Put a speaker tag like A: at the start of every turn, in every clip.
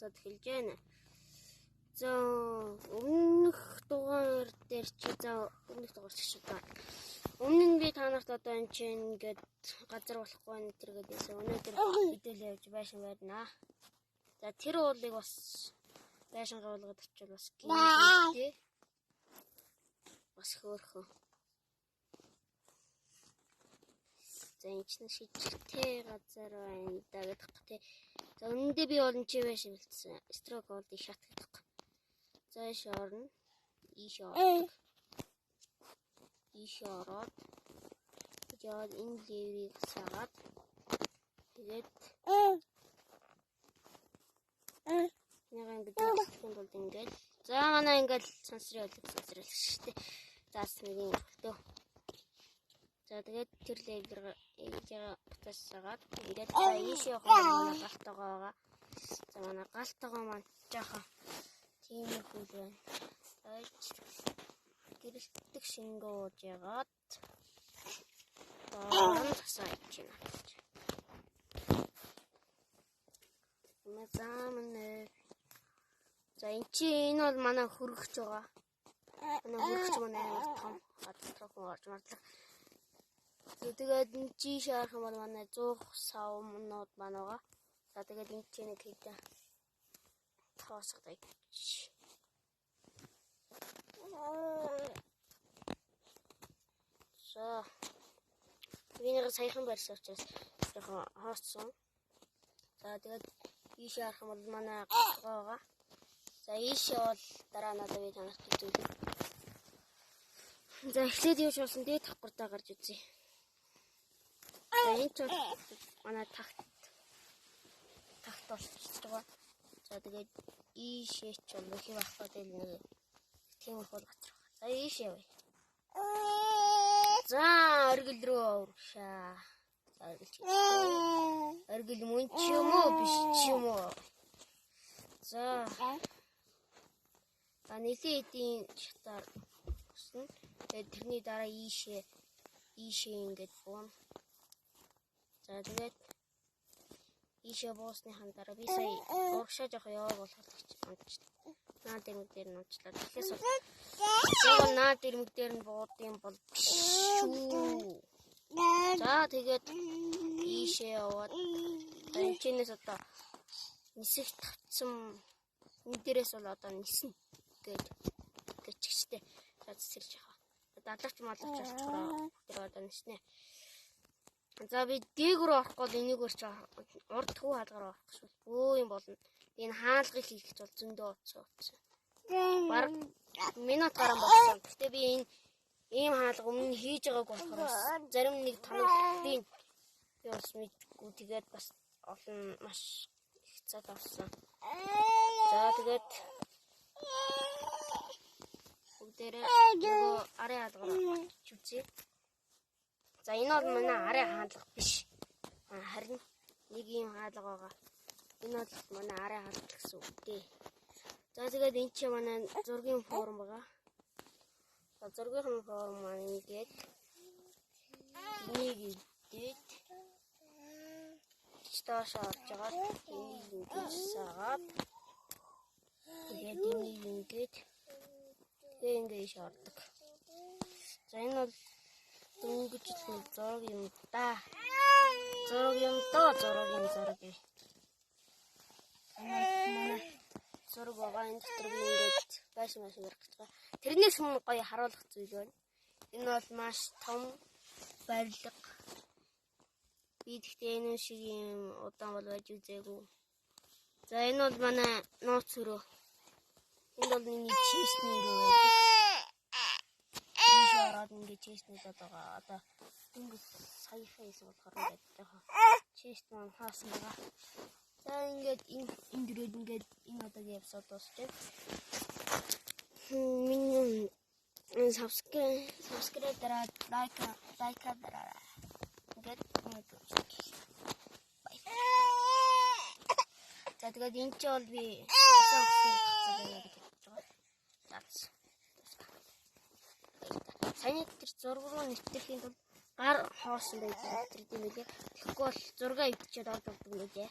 A: харилцаад эхэлж байна. За өмнөх дугаар дээр чи өмнөх дугаар ч байна. Өмнө нь би та нарт одоо энэ чинь ингээд газар болохгүй нэ тэргээд байсан. Өнөөдөр мэдээлэл явж байшин байна. За тэр уулыг бас байшин гавлгаад очивол бас гинэ. Бас хөөрхөн. За энэ чинь шижигтэй газар байна да гэдэг те. За өнөндөө би бол чи байшин бэлдсэн. Строк олдыг шат гэдэг. За ийш орно. Ийш ордог. Ийш ороод яад энэ леврийг сагаад тэгээд нэг ингэж хэлэхэд бол ингээл за манай ингээл сансрын олиг шүү дээ. За смигийн хөлтөө. За тэгээд тэр леврийг буцаасгаад ингээд ийш явах манай галтайгаа байгаа. За манай галтайгаа маань жаахан тийм их үл байна. Гэрэлтдэг шингөө ууж ягаад доор тасаач юм. За энэ бол манай хөргөж байгаа. Манай хөргөж манай том гадтрахын орж мардлах. Тэгээд энэ чи шаарах юм бол манай 100 савмнууд маань байгаа. За тэгээд энэ чи нэг хэдэн тоосготой. За винер саяхан барьсан учраас жоохон хооцсон. За тэгээд ийш харах юм бол манай байгаа. За ийш бол дараа надад би танарт үзүүлээ. За эхлээд юу ч болсон дээд давхартаа гарч үзье. За энэ ч манай тагт болчихж байгаа. За тэгээд ийшээ ч бол их бахад нэг тийм их бол гацрах. За ийш явъя. За оргил рүү уршаа. За оргил мөн ч юм уу биш ч юм уу. За нэлээд эдийн шатаар өснө. Тэгээд тэрний дараа ийшээ ингэж буун. За тэгээд ийшээ буусныхан дараа би сая урагшаа жоох яваа болох гэж бодчих. Наад дэрмэг дээр нь унчлаа. Тэгэхээр яг наад дэрмэг дээр нь бууд юм бол биш шүү. За тэгээд ийшээ яваад энэ чинээс одоо нисэх тавцсан энэ дээрээс бол одоо ниснэ гэж чигчтэй цацсэрж байгаа. Дадлаач малч болохоор тэр одоо ниснэ. За би дээгүүр орох гол энийг өрч урд хүү хаалгаар орох гэж бөө юм болно. Энэ хаалгыг хийх бол зөндөө утсан. Бараг минут гарan болсон. Гэтэ би энэ ийм хаалга өмнө хийж байгааг болохоор зарим нэг тоногдын би бас мэдгүй. Тэгээд бас олон маш их цад авсан. За тэгээд бүгдээрээ нөгөө арын хаалгаар чүзээ. За энэ бол манай арын хаалга биш. Харин нэг ийм хаалга байгаа. Энэ бол манай арын хаалга гэсэн үг дээ. За тэгээд энэ чи манай зургийн форум байгаа. За зургийн форум маань ингээд нэг идээд стааш орж байгаа. Ингээд сагаад тэгээд ингээд ордог. За энэ бол дөнгөж зураг юм да. Зураг юм. Зураг байгаа энэ дотор би ингээд байшин ярих гэж байгаа. Тэрнээс өмнө гоё харуулах зүйл байна. Энэ бол маш том барилга. Би тэгтээ энэ шиг юм удаан бол байж үзээгүй. За энэ бол манай нууц хөрөө. Энэ бол миний честний рүү байдаг. Ороод ингээд честнүүд байгаа. Одоо ингээд саяхан хийсэн болохоор ингээд жоохон чест маань хаасан байгаа. За ингээд энэ дөрөд ингээд энэ одоогийн эпизод дуусчээ. Миний subscribe дараа лайк дараа. Ингээд бай. За тэгээд энэ ч бол би саяны тэр зураг руу нэвтрэхийн тулд гар хоосон байж тэр димэлээ. Тэгэхгүй бол зураг ивчээд ордог юм лээ.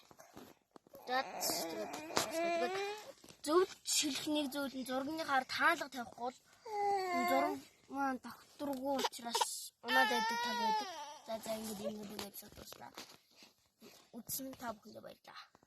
A: Тэгээд зөв шилэх нэг зүйл нь зургийн хаар таалга тавихгүй бол зураг маань докторгүй учраас унаад байдаг тал байдаг. За ингэж дуслаа. Үзсэн та бүхэндээ баярлалаа.